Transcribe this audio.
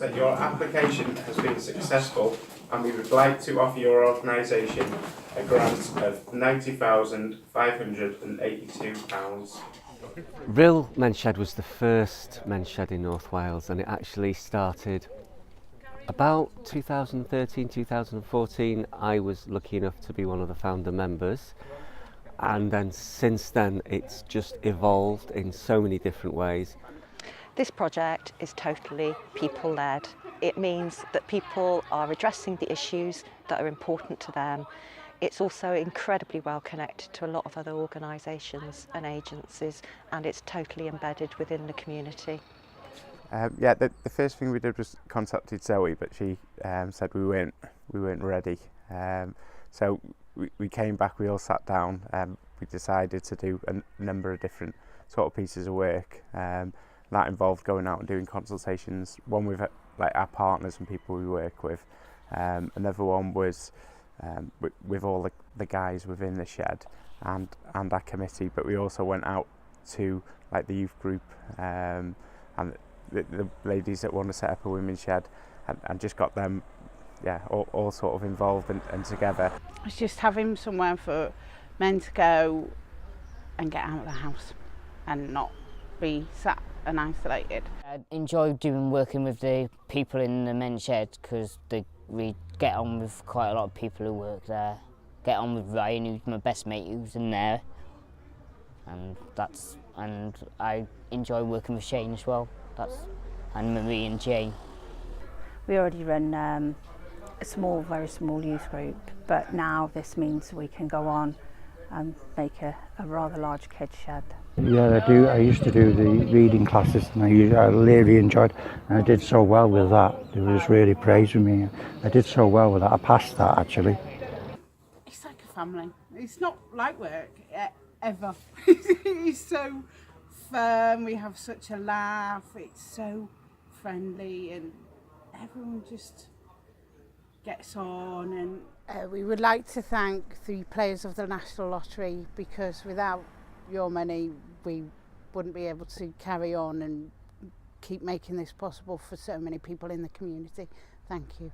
that your application has been successful and we would like to offer your organisation a grant of £90,582. Rhyl Men's Shed was the first men's shed in North Wales, and it actually started about 2013-2014. I was lucky enough to be one of the founder members, and then since then it's just evolved in so many different ways. This project is totally people-led. It means that people are addressing the issues that are important to them. It's also incredibly well connected to a lot of other organisations and agencies, and it's totally embedded within the community. The first thing we did was contacted Zoe, but she said we weren't ready. So we came back, we all sat down, we decided to do a number of different sort of pieces of work. That involved going out and doing consultations, one with like our partners and people we work with. Another one was with all the guys within the shed and our committee, but we also went out to like the youth group and the ladies that want to set up a women's shed and just got them all sort of involved and together. It's just having somewhere for men to go and get out of the house and not be sat and isolated. I enjoy working with the people in the men's shed because we get on with quite a lot of people who work there. Get on with Ryan, who's my best mate, who's in there, and I enjoy working with Shane as well. And Marie and Jane. We already run a very small youth group, but now this means we can go on and make a rather large kids shed. Yeah, I do. I used to do the reading classes, and I really enjoyed, and I did so well with that. They was really praising me. I did so well with that. I passed that actually. It's like a family. It's not like work ever. It's so fun. We have such a laugh. It's so friendly, and everyone just gets on. And we would like to thank the players of the National Lottery, because without your money we wouldn't be able to carry on and keep making this possible for so many people in the community. Thank you.